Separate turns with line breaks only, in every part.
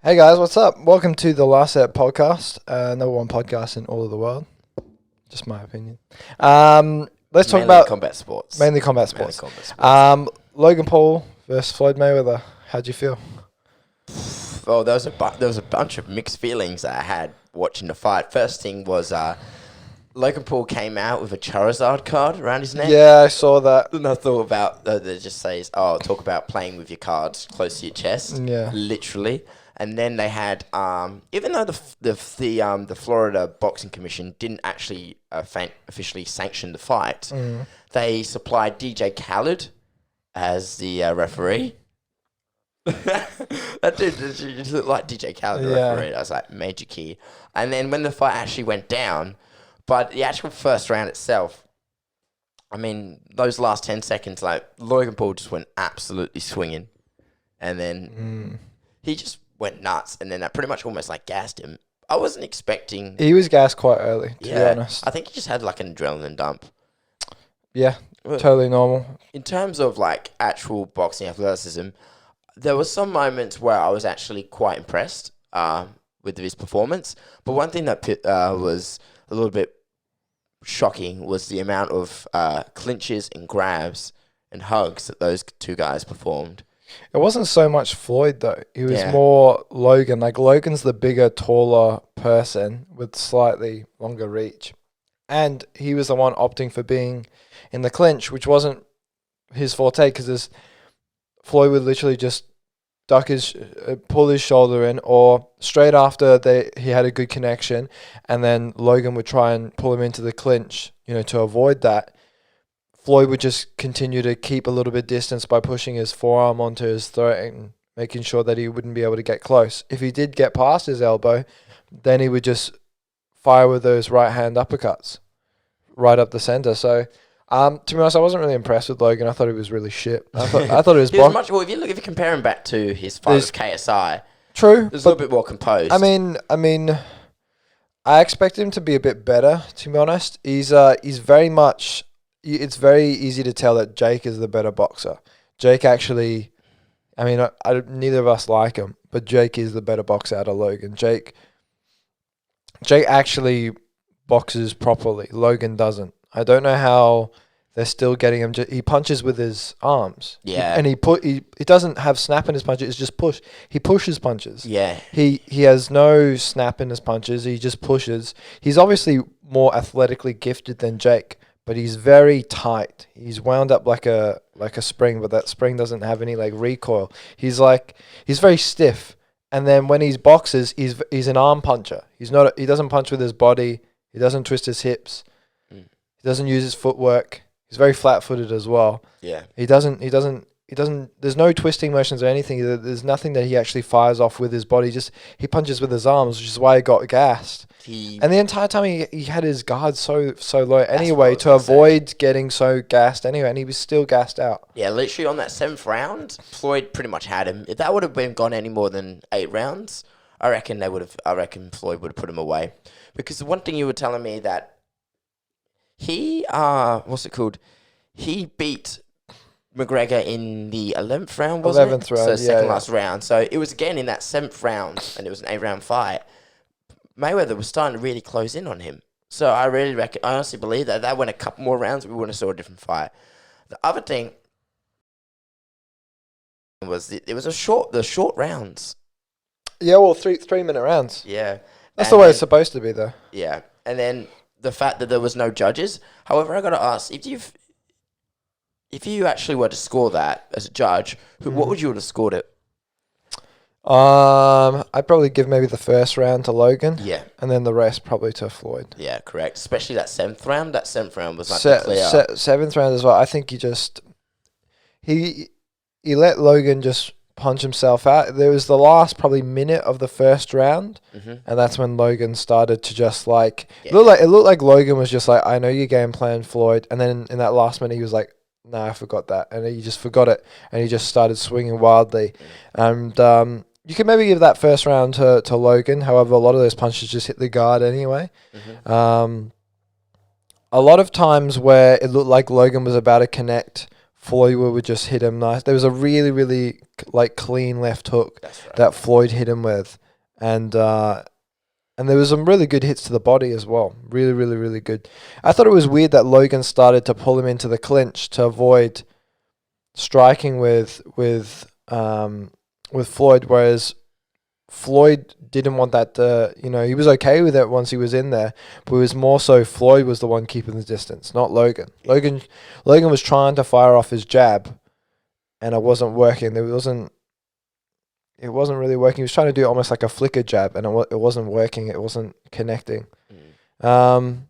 Hey guys, what's up? Welcome to the Last Set podcast, number one podcast in all of the world. Just my opinion. Let's talk about
combat sports.
mainly combat sports.
Mainly combat sports.
Logan Paul versus Floyd Mayweather. How'd you feel?
Oh, there was a bunch of mixed feelings that I had watching the fight. First thing was Logan Paul came out with a Charizard card around his neck.
Yeah, I saw that.
And I thought about that just says, talk about playing with your cards close to your chest.
Yeah.
Literally. And then they had, even though the Florida Boxing Commission didn't actually officially sanction the fight, they supplied DJ Khaled as the referee. That dude just looked like DJ Khaled, the referee. I was like, major key. And then when the fight actually went down, but the actual first round itself, I mean, those last 10 seconds, like, Logan Paul just went absolutely swinging. And then he just went nuts, and then that pretty much almost like gassed him. I wasn't expecting.
He was gassed quite early, to be honest.
I think he just had like an adrenaline dump.
Yeah, totally normal.
In terms of like actual boxing athleticism, there was some moments where I was actually quite impressed with his performance. But one thing that was a little bit shocking was the amount of clinches and grabs and hugs that those two guys performed.
It wasn't so much Floyd, though. It was more Logan. Like, Logan's the bigger, taller person with slightly longer reach. And he was the one opting for being in the clinch, which wasn't his forte, because Floyd would literally just pull his shoulder in, or straight after he had a good connection, and then Logan would try and pull him into the clinch, to avoid that. Floyd would just continue to keep a little bit distance by pushing his forearm onto his throat and making sure that he wouldn't be able to get close. If he did get past his elbow, then he would just fire with those right-hand uppercuts right up the center. So, to be honest, I wasn't really impressed with Logan. I thought he was really shit. I thought it was
much. Well, if you compare him back to his fight with KSI,
true,
there's a little bit more composed.
I mean, I expected him to be a bit better. To be honest, he's very much. It's very easy to tell that Jake is the better boxer. Jake actually, neither of us like him, but Jake is the better boxer out of Logan. Jake actually boxes properly. Logan doesn't. I don't know how they're still getting him. He punches with his arms.
Yeah.
And he doesn't have snap in his punches. It's just push. He pushes punches.
Yeah.
He has no snap in his punches. He just pushes. He's obviously more athletically gifted than Jake, but he's very tight. He's wound up like a spring, but that spring doesn't have any like recoil. He's very stiff. And then when he boxes, he's an arm puncher. He doesn't punch with his body. He doesn't twist his hips. He doesn't use his footwork. He's very flat-footed as well. Yeah. He doesn't. There's no twisting motions or anything. There's nothing that he actually fires off with his body. He punches with his arms, which is why he got gassed. And the entire time he had his guard so low anyway to avoid getting so gassed anyway, and he was still gassed out.
Yeah, literally on that 7th round, Floyd pretty much had him. If that would have been gone any more than 8 rounds, I reckon Floyd would have put him away. Because the one thing you were telling me that he beat McGregor in the 11th round, wasn't it?
11th round,
so second last round. So it was again in that 7th round, and it was an 8-round fight. Mayweather was starting to really close in on him. So I honestly believe that went a couple more rounds, we would have saw a different fight. The other thing was it was the short rounds.
Yeah, well, 3-minute rounds.
Yeah.
That's the way it's supposed to be, though.
Yeah. And then the fact that there was no judges. However, I got to ask, if you actually were to score that as a judge, what would you have scored it?
I'd probably give maybe the first round to Logan.
Yeah.
And then the rest probably to Floyd.
Yeah, correct. Especially that 7th round. That 7th round was like the clear.
7th round as well. I think he let Logan just punch himself out. There was the last probably minute of the first round, and that's when Logan started to just it looked like Logan was just like, I know your game plan, Floyd. And then in that last minute, he was like, no, I forgot that. And he just forgot it. And he just started swinging wildly. And you can maybe give that first round to Logan. However, a lot of those punches just hit the guard anyway. A lot of times where it looked like Logan was about to connect, Floyd would just hit him nice. There was a really, really like clean left hook that Floyd hit him with, and there was some really good hits to the body as well. Really, really, really good. I thought it was weird that Logan started to pull him into the clinch to avoid striking with Floyd, whereas Floyd didn't want that to, he was okay with it once he was in there, but it was more so Floyd was the one keeping the distance, not Logan. Logan was trying to fire off his jab, and it wasn't working. It wasn't really working. He was trying to do almost like a flicker jab, and it wasn't working. It wasn't connecting. Floyd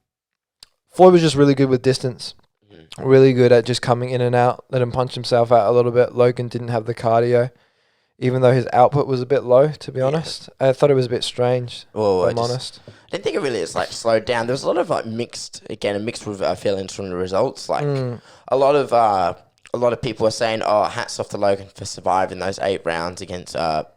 was just really good with distance, really good at just coming in and out, let him punch himself out a little bit. Logan didn't have the cardio, even though his output was a bit low, to be honest. I thought it was a bit strange, if I'm honest.
I didn't think it really is slowed down. There was a lot of mixed feelings from the results. A lot of people are saying, "Oh, hats off to Logan for surviving those 8 rounds against the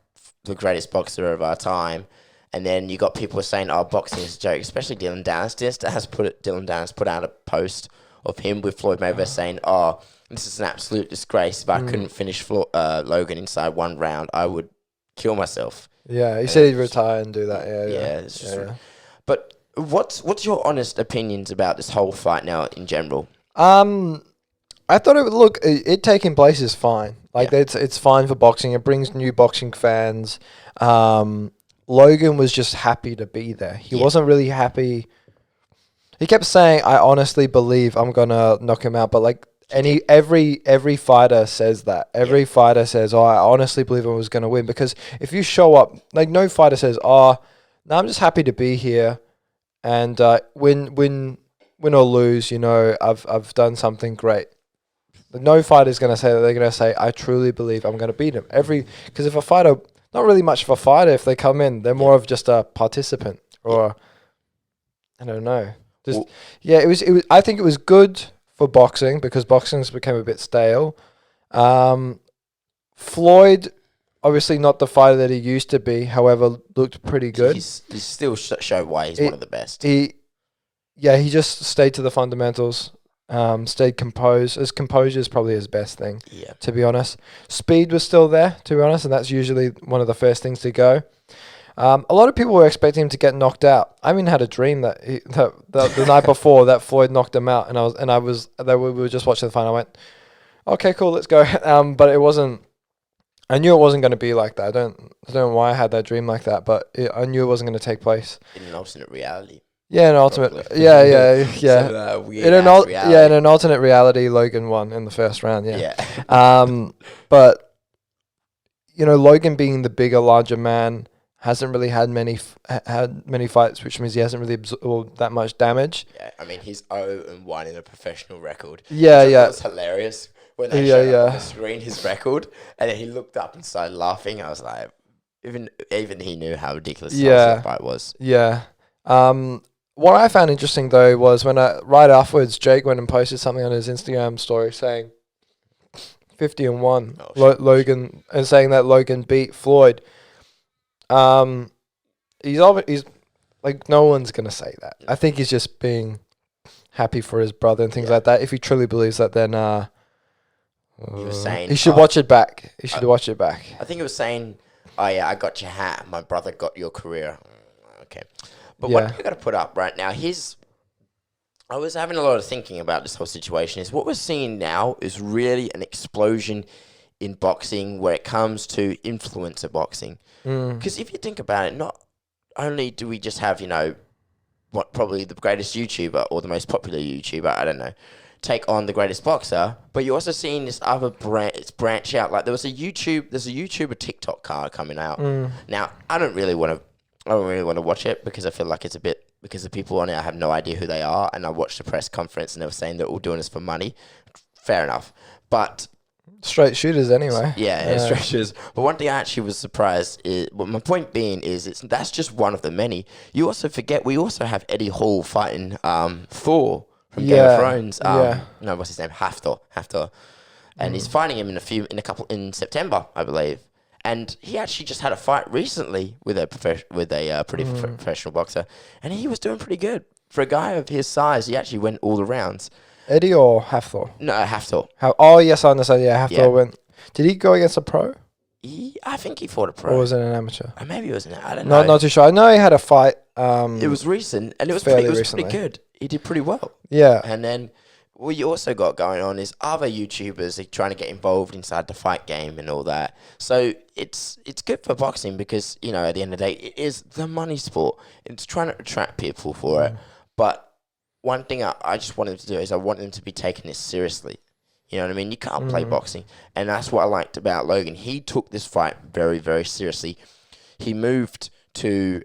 greatest boxer of our time." And then you got people saying, "Oh, boxing is a joke," especially Dylan Dennis. Dylan Dennis put out a post of him with Floyd Mayweather saying, "Oh, this is an absolute disgrace. If I couldn't finish Logan inside 1 round, I would kill myself."
Yeah, he said he'd retire and do that. Yeah.
It's just But what's your honest opinions about this whole fight now in general?
I thought it would look. It taking place is fine. It's fine for boxing. It brings new boxing fans. Logan was just happy to be there. He wasn't really happy. He kept saying, "I honestly believe I'm gonna knock him out," but every fighter says that. Every fighter says, "Oh, I honestly believe I was gonna win." Because if you show up, no fighter says, "Oh, no, I'm just happy to be here, and win or lose, I've done something great." No fighter's gonna say that. They're gonna say, "I truly believe I'm gonna beat him." Because if a fighter, not really much of a fighter, if they come in, they're more of just a participant, or I don't know. It was. I think it was good for boxing because boxing's became a bit stale. Floyd, obviously not the fighter that he used to be, however, looked pretty good.
He's still showed why he's one of the best.
He just stayed to the fundamentals, stayed composed. His composure is probably his best thing, to be honest. Speed was still there, to be honest, and that's usually one of the first things to go. A lot of people were expecting him to get knocked out. I even had a dream that the night before that Floyd knocked him out, we were just watching the fight. I went, "Okay, cool, let's go." But it wasn't. I knew it wasn't going to be like that. I don't know why I had that dream like that, but I knew it wasn't going to take place.
In an alternate reality.
Yeah, in an alternate. Yeah. In an alternate reality, Logan won in the first round. Yeah. But Logan being the bigger, larger man, hasn't really had many fights, which means he hasn't really absorbed that much damage.
Yeah, I mean, he's 0-1 in a professional record.
Yeah.
It was hilarious when they showed up on the screen his record, and then he looked up and started laughing. I was like, even he knew how ridiculous that fight was. Yeah.
What I found interesting though was when right afterwards, Jake went and posted something on his Instagram story saying 50-1 Logan, and saying that Logan beat Floyd. He's like, no one's gonna say that. I think he's just being happy for his brother and things like that. If he truly believes that, then
he was saying
he should watch it back. He should watch it back.
I think it was saying, "Oh yeah, I got your hat. My brother got your career." Okay, but what I got to put up right now, I was having a lot of thinking about this whole situation. Is what we're seeing now is really an explosion in boxing where it comes to influencer boxing. Because if you think about it, not only do we just have, what probably the greatest YouTuber or the most popular YouTuber, I don't know, take on the greatest boxer, but you're also seeing this other branch out. Like there's a YouTuber TikTok card coming out. Now, I don't really want to watch it because I feel like it's a bit, because the people on it, I have no idea who they are, and I watched the press conference and they were saying they're all doing this for money. Fair enough. But
straight shooters anyway.
Yeah, straight shooters. But one thing I actually was surprised is, my point being is, that's just one of the many. You also forget we also have Eddie Hall fighting Thor from Game of Thrones. No, what's his name? Hafthor. And he's fighting him in September, I believe. And he actually just had a fight recently with a pretty professional boxer, and he was doing pretty good for a guy of his size. He actually went all the rounds.
Eddie or Hafthor?
No, Hafthor.
Oh, yes, I understand. Yeah, Hafthor
Yeah.
went. Did he go against a pro?
I think he fought a pro.
Or was it an amateur?
Maybe it was an. I don't know.
Not too sure. I know he had a fight.
It was recent, and it was
fairly
pretty good. He did pretty well.
Yeah.
And then what you also got going on is other YouTubers are trying to get involved inside the fight game and all that. So it's good for boxing because, you know, at the end of the day, it is the money sport. It's trying to attract people for it. But one thing I just want them to do is I want them to be taking this seriously. You know what I mean? You can't play boxing. And that's what I liked about Logan. He took this fight very, very seriously. He moved to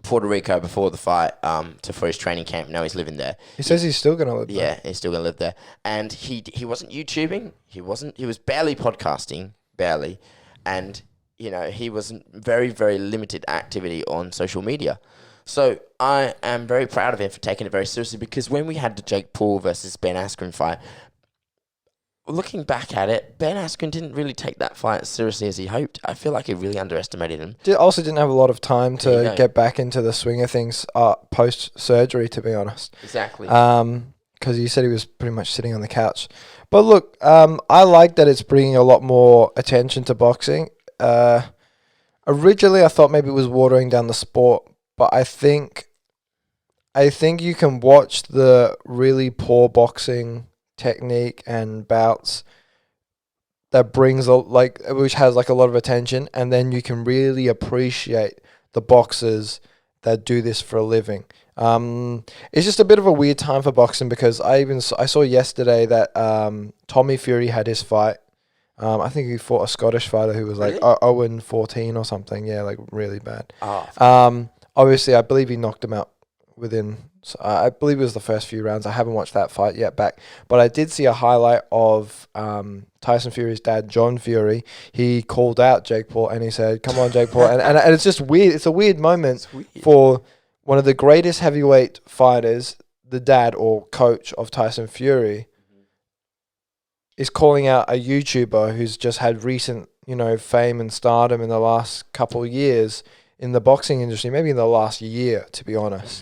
Puerto Rico before the fight for his training camp. Now he's living there.
He says he's still going to live there.
Yeah, he's still going to live there. And he wasn't YouTubing. He was barely podcasting, barely. And, you know, he was very, very limited activity on social media. So I am very proud of him for taking it very seriously because when we had the Jake Paul versus Ben Askren fight, looking back at it, Ben Askren didn't really take that fight as seriously as he hoped. I feel like he really underestimated him.
Also didn't have a lot of time to get back into the swing of things post-surgery, to be honest.
Exactly.
Because he said he was pretty much sitting on the couch. But look, I like that it's bringing a lot more attention to boxing. Originally, I thought maybe it was watering down the sport, but I think you can watch the really poor boxing technique and bouts that brings which has like a lot of attention, and then you can really appreciate the boxers that do this for a living. It's just a bit of a weird time for boxing because I saw yesterday that Tommy Fury had his fight. I think he fought a Scottish fighter who was like 0-14 or something. Yeah, like really bad. Obviously, I believe he knocked him out within. I believe it was the first few rounds. I haven't watched that fight yet back, but I did see a highlight of Tyson Fury's dad, John Fury. He called out Jake Paul and he said, "Come on, Jake Paul," and it's just weird. It's a weird moment for one of the greatest heavyweight fighters, the dad or coach of Tyson Fury, is calling out a YouTuber who's just had recent, fame and stardom in the last couple of years in the boxing industry, maybe in the last year, to be honest.